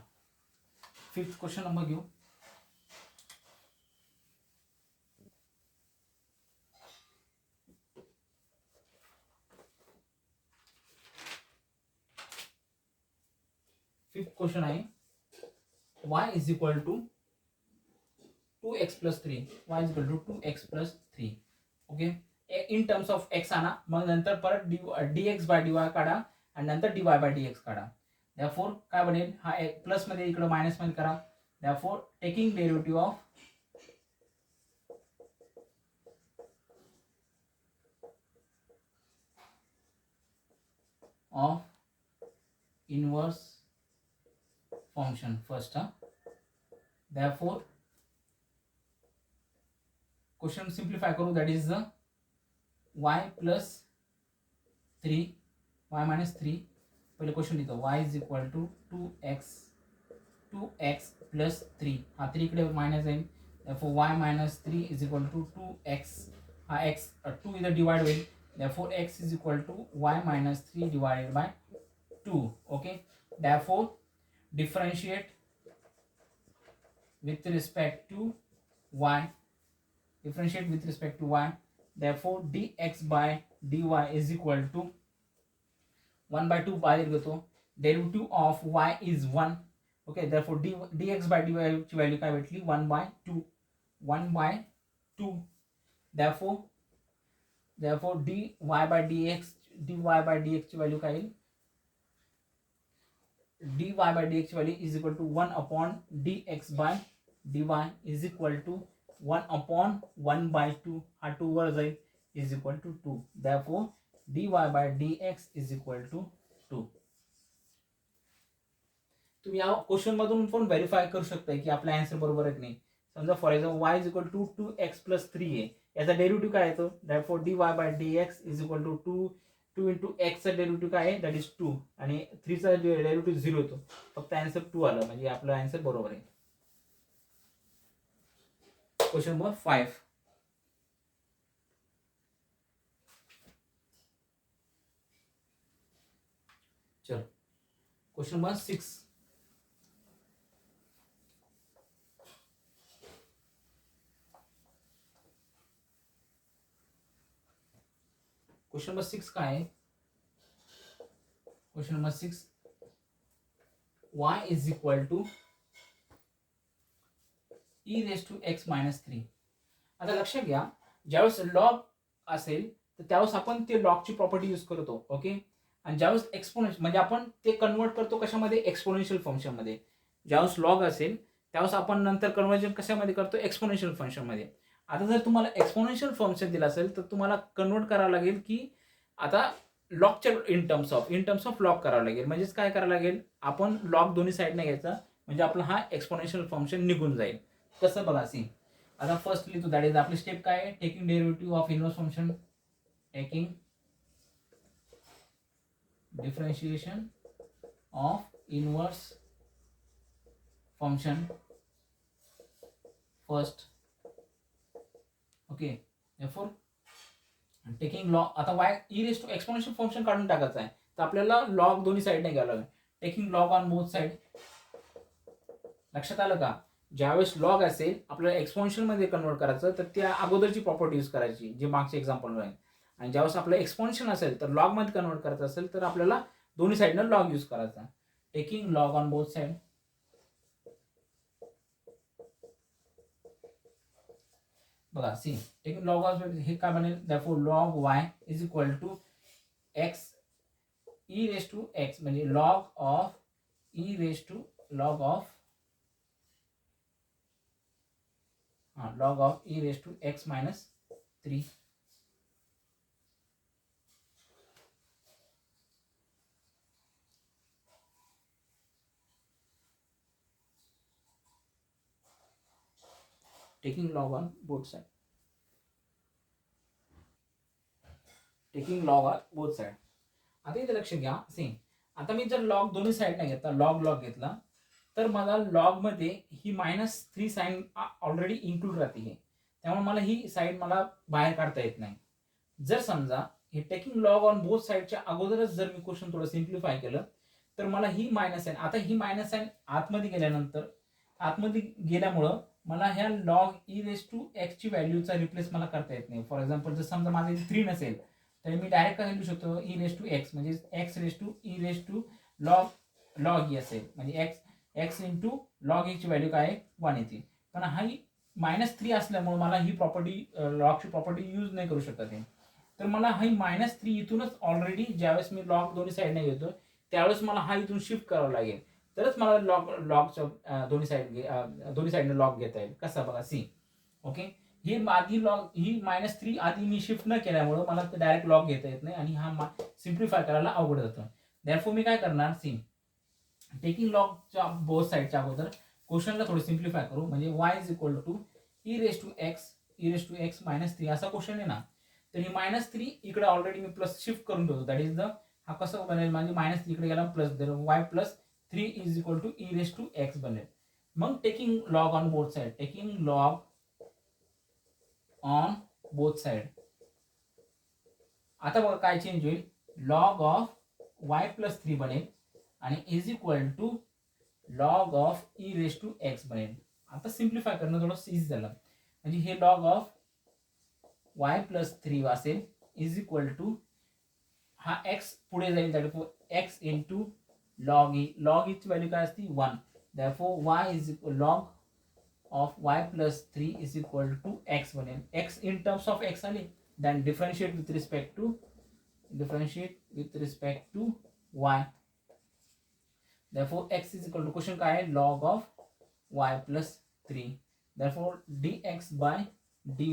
Speaker 1: 5th क्वेश्चन नंबर घेऊ. फिफ्थ क्वेश्चन आहे, y is equal to 2x+3. y is equal to 2x+3. Okay, in terms of x आणा, मग नंतर परत dx बाय dy काढा आणि नंतर dy बाय dx काढा. therefore काय बनेल, हा प्लस मध्ये इकडे मायनस मध्ये करा. therefore taking derivative of inverse function first. therefore question simplify करू, that is the y+3 y -3. पहिले क्वेश्चन लिहितो, y is equal to 2x+3. हा 3 इकडे मायनस जाईल, therefore y -3 is equal to 2x. हा x 2 इधर डिवाइड होईल, therefore x is equal to y -3 divided by 2. okay, therefore differentiate with respect to y, differentiate with respect to y. therefore dx by dy is equal to 1/2 बाहेर घेतो, derivative of y is 1. Okay, therefore dx by dy ची value काय भेटली, 1/2. therefore dy by dx ची value काय येईल, dy by dx value is equal to 1 upon dx by dy is equal to 1/1/2 हा 2 वर जाईल is equal to 2. Therefore dy/dx is equal to 2. तुम्ही या क्वेश्चन मधून पण व्हेरीफाय करू शकता की आपला आन्सर बरोबर आहे की नाही. समजा for example y is equal to 2x+3 आहे, याचा डेरिव्हेटिव्ह काय येतो. Therefore dy/dx is equal to 2 into एक्सचा डेरिव्हेटिव्ह काय आहे, दॅट इज 2, आणि 3चा डेरिव्हेटिव्ह 0 येतो. फक्त आन्सर 2 आलं, म्हणजे आपला आन्सर बरोबर आहे. Question number 5. चलो क्वेश्चन नंबर 6. क्वेश्चन नंबर 6 काय आहे. Question number 6, y is equal to e⁻x-3. आता लक्षात घ्या, ज्यावेळेस लॉग असेल तर त्यावेळेस आपण ते लॉगची प्रॉपर्टी यूज करतो. ओके. आणि ज्यावेळेस एक्सपोनेन्शियल म्हणजे आपण ते कन्वर्ट करतो कशामध्ये, एक्सपोनेन्शियल फंक्शनमध्ये. ज्यावेळेस लॉग असेल त्यावेळेस आपण नंतर कन्वर्जन कशामध्ये करतो, एक्सपोनेन्शियल फंक्शनमध्ये. आता जर तुम्हाला एक्सपोनेन्शियल फंक्शन दिलं असेल तर तुम्हाला कन्वर्ट करावं लागेल की आता लॉगच्या इन टर्म्स ऑफ लॉग करावं लागेल. म्हणजेच काय करावं लागेल, आपण लॉग दोन्ही साईडने घ्यायचा, म्हणजे आपला हा एक्सपोनेन्शियल फंक्शन निघून जाईल. कसं बघा, सी. आता फर्स्ट लिहितो, दॅट इज आपली स्टेप काय आहे, taking derivative of inverse function, taking differentiation of inverse function first. Okay. therefore taking log, आता y एक्सपोनेन्शियल फंक्शन काढून टाकायचं आहे, तर आपल्याला लॉग दोन्ही साईडने घ्यावं लागेल. Taking log on both side. लक्षात आलं का, ज्यावेळेस लॉग असेल आपल्याला एक्सपोनेन्शियल मध्ये कन्वर्ट करायचं, तर त्या अगोदरची प्रॉपर्टी यूज करायची जे मागचे एक्झाम्पल राहील. आणि ज्यावेळेस आपलं एक्सपोनेन्शियल असेल तर लॉग मध्ये कन्वर्ट करायचं असेल तर आपल्याला दोन्ही साईडनं लॉग यूज करायचा. Taking log on both side. बघा, सी. टेकिंग लॉग ऑफ हे काय बनेल, therefore log y is equal to x e⁻x, म्हणजे log of log of e⁻x-3. Taking log on both side. Taking log on both side. आता इथे लक्ष घ्या, C. आता मी जर लॉग दोन्ही साईडने घेतला, लॉग घेतला, तर मला लॉग मध्ये ही -3 साईन ऑलरेडी इन्क्लूड राहते आहे, त्यामुळे मला ही साईड मला बाहेर काढता येत नाही. जर समजा हे टेकिंग लॉग ऑन बोथ साईडच्या अगोदरच जर मी क्वेश्चन थोडं सिम्प्लिफाय केलं, तर मला ही मायनस साईन, आता ही मायनस साईन आतमध्ये गेल्यामुळं मला ह्या लॉग e⁻x ची व्हॅल्यूचा रिप्लेस मला करता येत नाही. फॉर एक्झाम्पल जर समजा माझे 3 नसेल तर मी डायरेक्ट काय लिहू शकतो, e⁻x म्हणजे x⁻e⁻log e असेल, म्हणजे x इंटू लॉग ची व्हॅल्यू काय 1 येते. पण हा -3 असल्यामुळे मला ही प्रॉपर्टी लॉगची प्रॉपर्टी यूज नाही करू शकत आहे. तर मला हा -3 इथूनच ऑलरेडी ज्यावेळेस मी लॉग दोन्ही साईडने घेतो त्यावेळेस मला हा इथून शिफ्ट करावं लागेल, तरच मला लॉगच्या दोन्ही साईडने लॉग घेता येईल. कसा बघा, सी. ओके. ही आधी लॉग ही -3 आधी मी शिफ्ट न केल्यामुळे मला डायरेक्ट लॉग घेता येत नाही आणि हा सिम्प्लिफाय करायला अवघड जातं. देअरफॉर मी काय करणार, सी. टेकिंग लॉगच्या बोथ साईडच्या अगोदर क्वेश्चनला थोडं सिम्प्लिफाय करू, म्हणजे y is equal to e⁻x-3 असा क्वेश्चन आहे ना, तर ही -3 इकडे ऑलरेडी मी प्लस शिफ्ट करून ठेवतो. दॅट इज द हा कसं बनेल, म्हणजे -3 इकडे गेला plus y+3 is equal to e⁻x बनेल. मग taking log on both side, taking log on both side. आता बघा काय चेंज होईल, लॉग ऑफ y+3 बनेल आणि is equal to log of e⁻x बनेल. आता सिम्प्लिफाय करणं थोडं इझी झालं, म्हणजे हे लॉग ऑफ y+3 असेल इज इक्वल टू हा x पुढे जाईल, that x into log e. Log ईची व्हॅल्यू काय असते 1. therefore y is equal log of y+3 is equal to x बनेल. x in terms of x आले, then differentiate with respect to y. therefore x is equal to question काय आहे, log of y+3.
Speaker 2: therefore dx by dy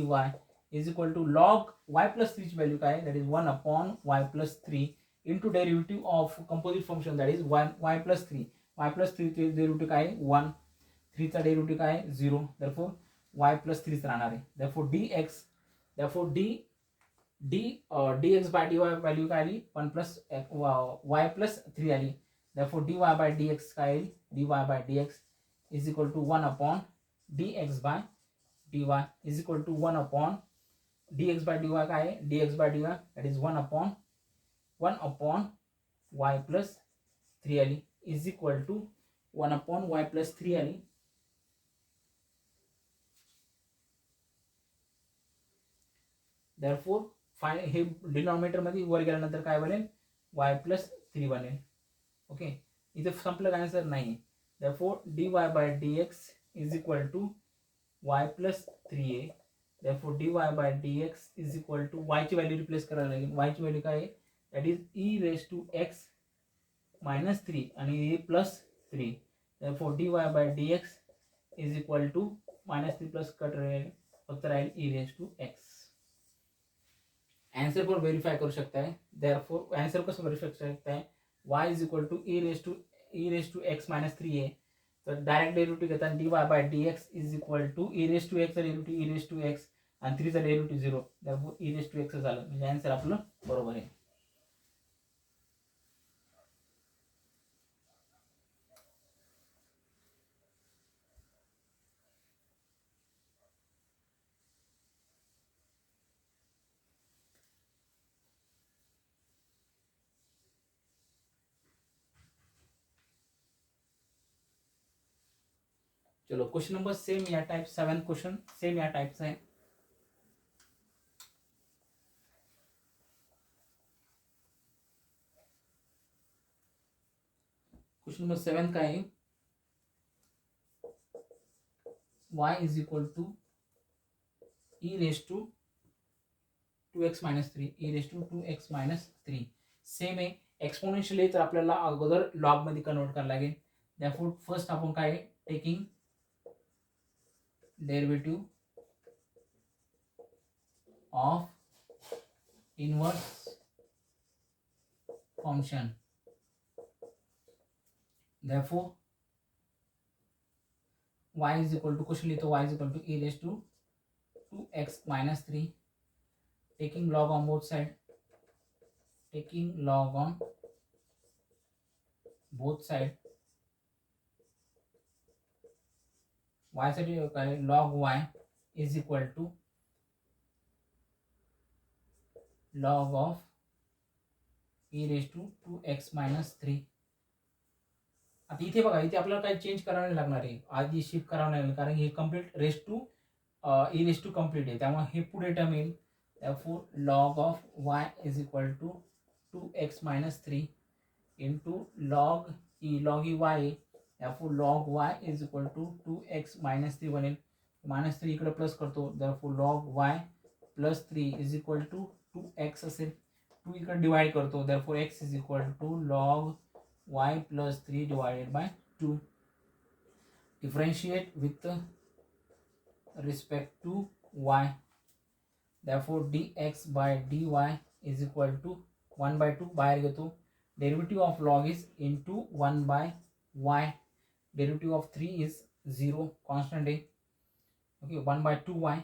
Speaker 2: is equal to log y plus 3 ची value काय that is 1 upon y plus 3 into derivative of composite function that is 1 y plus 3 y plus 3 चे derivative काय 1 3 चा derivative काय 0 therefore y plus 3 राहणार आहे therefore dx therefore dx by dy value काय आली 1 plus y plus 3 आली therefore dy by dx काय येईल dy by dx is equal to 1 upon dx by dy is equal to 1 upon dx by dy काय आहे dx by dy that is 1 upon y plus 3 आली is equal to 1 upon y plus 3 आली therefore हे denominator मध्ये वर गेल्यानंतर काय बनेल y plus 3 बनेल ओके इथे संपलं काय आन्सर नाही therefore dy by dx is equal to y plus 3a therefore dy by dx is equal to y ची व्हॅल्यू रिप्लेस करायला लागेल y ची व्हॅल्यू काय आहे that is e raised to x minus 3 आणि e plus 3 therefore dy by dx is equal to minus 3 plus cut राहील फक्त राहील e raised to x answer पण व्हेरीफाय करू शकता है therefore आंसर कसं व्हेरीफाय करू शकता है y is equal to e raised to x minus 3a तर डायरेक्ट डेरिव्हेटिव्ह घेताना dy by dx is equal to e raised to x चा derivative e raised to x आणि 3 चा derivative 0 therefore e raised to x झालं म्हणजे answer आपलं बरोबर आहे चलो क्वेश्चन नंबर सेम या टाइप 7 क्वेश्चन सेम या टाइप से है क्वेश्चन नंबर 7 का है y is equal to e raised to 2x minus 3 e raised to 2x minus 3 same आहे एक्सपोनेन्शियल आहे तर आपल्याला अगोदर लॉग मध्ये कन्वर्ट करायला लागेल therefore फर्स्ट आपण काय taking derivative of inverse function therefore y is equal to question लिखो y is equal to e raised to 2x minus 3 taking log on both side taking log on both side y साठी काय log y is equal to log of e raised to 2x minus 3 आता इथे बघा इथे आपल्याला काही change करावं नाही लागणार आहे आधी शिफ्ट करावं नाही लागणार कारण हे complete raise to e raised to complete आहे त्यामुळे हे पुढे टर्म येईल therefore log of y is equal to 2x minus 3 into log e y therefore log y is equal to 2x minus 3 बनेल minus 3 इकडे प्लस करतो therefore log y plus 3 is equal to 2x असेल 2 इकडे divide करतो therefore x is equal to log y plus 3 divided by 2 differentiate with respect to y therefore dx by dy is equal to 1 by 2 बाहेर घेतो derivative of log is into 1 by y derivative of 3 is 0 constant a okay 1 by 2y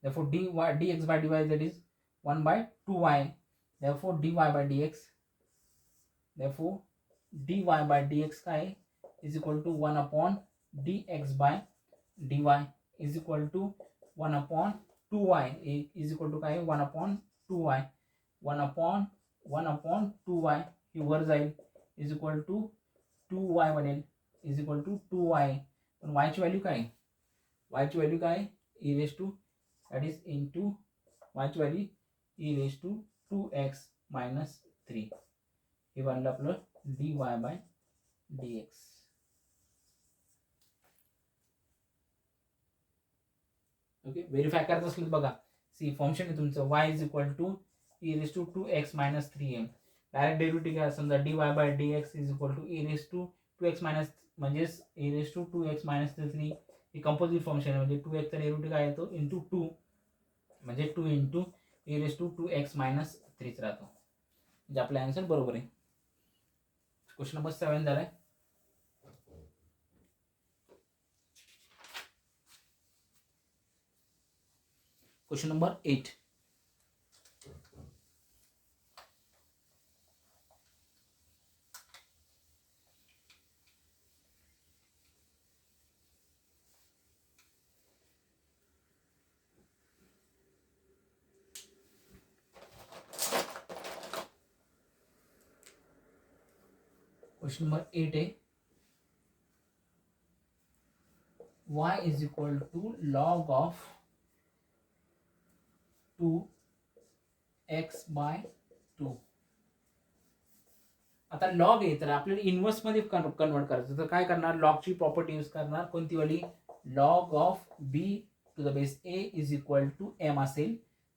Speaker 2: therefore dx by dy that is 1 by 2y therefore dy by dx therefore dy by dx का है is equal to 1 upon dx by dy is equal to 1 upon 2y is equal to का है 1 upon 2y 1 upon 2y ही वर जाईल is equal to 2y बनेल is equal to 2y पण y ची value काय y ची व्हॅल्यू काय e raised to that is into y ची value e raised to 2x minus 3 हे बनलं आपलं dy by dx okay verify करत असलं बघा सी फंक्शन आहे तुमचं y is equal to e raised to 2x minus 3m direct derivative घ्या समजा dy by dx is equal to e raised to 2x minus म्हणजेच e raised to 2x minus 3 he composite function आहे, म्हणजे 2x चा derivative काय येतो into 2, म्हणजे 2 into e⁻²x - 3 राहतो. म्हणजे आपला आन्सर बरोबर आहे. क्वेश्चन नंबर 7 झालाय. Question number 8. क्वेश्चन नंबर 8 आहे, y is equal to log of 2x by 2. आता लॉग आहे तर आपल्याला इन्व्हर्स मध्ये कन्वर्ट करायचं, तर काय करणार, लॉगची प्रॉपर्टी यूज करणार, कोणती वाली, log of b to the base a is equal to m असेल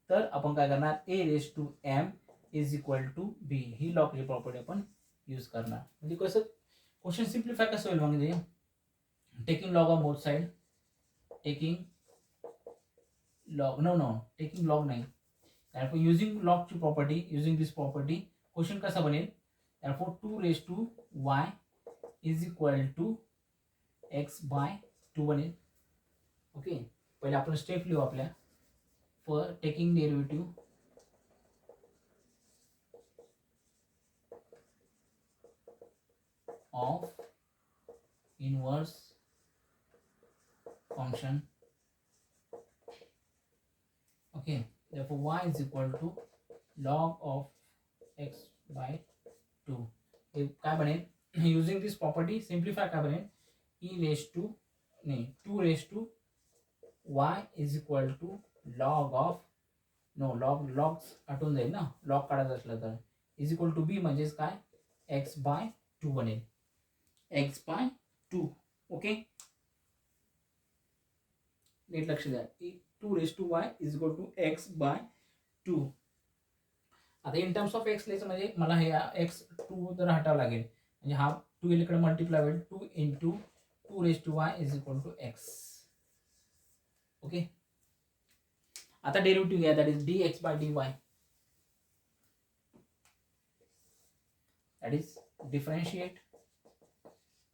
Speaker 2: तर आपण काय करणार, a⁻m is equal to b, ही लॉगची प्रॉपर्टी आपण यूज करणार. म्हणजे कसं क्वेश्चन सिम्प्लिफाय कसं होईल, म्हणजे taking log of both side, taking log taking log नाही, आपण युजिंग लॉगची प्रॉपर्टी, युजिंग दिस प्रॉपर्टी, क्वेश्चन कसा बनेल, therefore 2y is equal to x by 2 बनेल. ओके, पहिले आपण स्टेप लिहू आपल्या, for taking derivative of inverse function. Okay, therefore y is equal to log of x by 2. हे काय बनेल, युजिंग दिस प्रॉपर्टी सिम्प्लिफाय काय बनेल, e⁻² y is equal to log of, logs आठवून जाईल ना, लॉग काढायचं असलं तर, इज इक्वल टू b म्हणजेच काय, x बाय 2 बनेल, x बाय 2. ओके, नीट लक्ष द्या, 2y is equal to x by 2. आता इन टर्म्स ऑफ एक्स लिहायचं म्हणजे मला हे x2 जर हटावं लागेल, म्हणजे हा 2 इकडे मल्टिप्लाय होईल, 2 into 2y is equal to x. Okay, आता डेरिव्हेटिव्ह घ्या, that is dx by dy, that is differentiate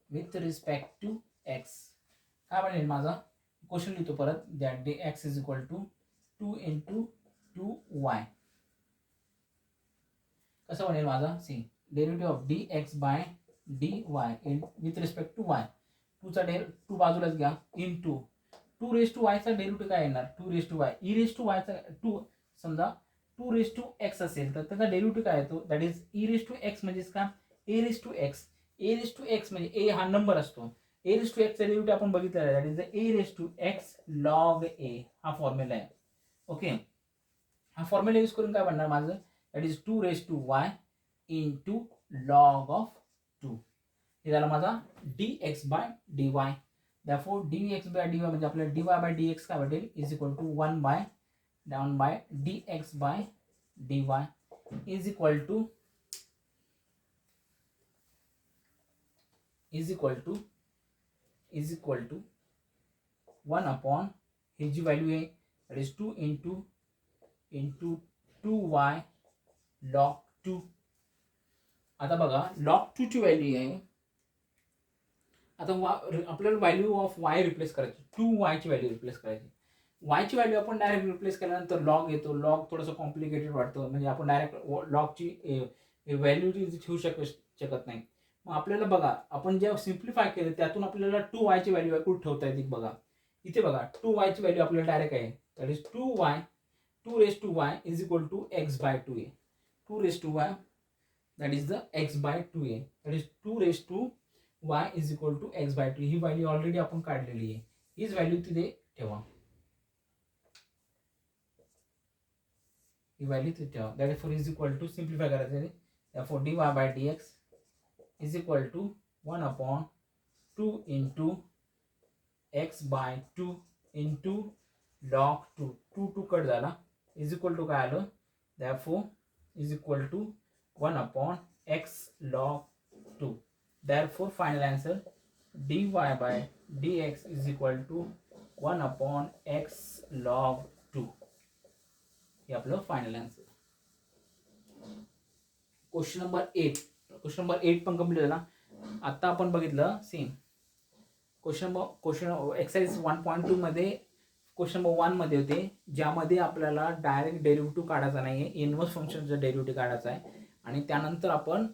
Speaker 2: with respect to x. काय बनेल माझा, क्वेश्चन लिहितो परत, that dx is equal to 2 into 2y. कसं बनेल माझा, see, derivative of dx by dy in with respect to y, 2 बाजूलाच घ्या, इंटू 2y चा डेरिव्हेटिव्ह काय येणार, 2y, e⁻y चा 2, समजा 2x असेल तर त्याचा डेरिव्हेटिव्ह काय येतो, दॅट इज e⁻x म्हणजेच का, a⁻x म्हणजे a हा नंबर असतो, a⁻x चा डेरिव्हेटिव्ह आपण बघितलेला आहे, that is a⁻x log a, हा फॉर्म्युला आहे. ओके, हा फॉर्म्युला यूज करून काय बनणार माझं, that is 2y into log of 2. हे झाला माझा dx by dy. therefore dx by dy म्हणजे आपल्याला dy बाय dx काय भेटेल, is equal to 1 by dx by dy is equal to 1 upon, ही जी व्हॅल्यू आहे that is 2 into 2y log 2. आता बघा, log 2 ची व्हॅल्यू आहे, आता आपल्याला व्हॅल्यू ऑफ y रिप्लेस करायची, 2y ची व्हॅल्यू रिप्लेस करायची. y ची व्हॅल्यू आपण डायरेक्ट रिप्लेस केल्यानंतर लॉग येतो, लॉग थोडंसं कॉम्प्लिकेटेड वाटतं, म्हणजे आपण डायरेक्ट लॉगची व्हॅल्यू ठेवू शकत नाही. मग आपल्याला बघा, आपण जेव्हा सिम्प्लिफाय केलं त्यातून आपल्याला 2y ची व्हॅल्यू कुठे ठेवता येते बघा, इथे बघा 2y ची व्हॅल्यू आपल्याला डायरेक्ट आहे, that is 2y is equal to x by 2a. 2y that is the x by 2a, that is 2y is equal to x by 2. He value already आपण काढलेली आहे, हीच व्हॅल्यू तिथे ठेवा, ही value तिथे ठेवा, that is is equal to, simplify करायचं आहे, therefore dy by dx is equal to 1 upon 2 into x by 2 into log 2, 2 cut झाला, इज इक्वल टू काय आलं, therefore is equal to 1 upon x log 2. Therefore final answer dy by dx is equal to 1/x log 2. हे आपलं final answer. Question number 8 पण complete झाला. आता आपण बघितलं सेम क्वेश्चन एक्सरसाइज 1.2 मध्ये क्वेश्चन नंबर 1 मध्ये होते, ज्यामध्ये आपल्याला डायरेक्ट डेरिव्हेटिव्ह काढायचा नाही आहे, इनव्हर्स फंक्शनचा डेरिव्हेटिव्ह काढायचा आहे आणि त्यानंतर आपण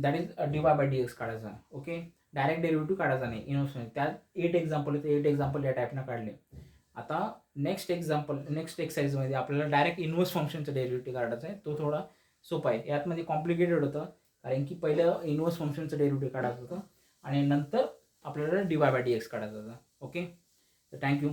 Speaker 2: that is dy by dx काढायचा आहे. ओके, डायरेक्ट डेरिव्हेटिव्ह काढायचा नाही इनव्हर्स फंक्शन. त्यात 8 एक्झाम्पल होते, 8 एक्झाम्पल या टाईपनं काढले. आता नेक्स्ट एक्सरसाइजमध्ये आपल्याला डायरेक्ट इनव्हर्स फंक्शनचा डेरिव्हेटिव्ह काढायचा आहे. तो थोडा सोपा आहे. यातमध्ये कॉम्प्लिकेटेड होतं कारण की पहिलं इनव्हर्स फंक्शनचं डेरिव्हेटिव्ह काढायचं होतं आणि नंतर आपल्याला dy बाय dx काढायचं होतं. ओके, तर थँक्यू.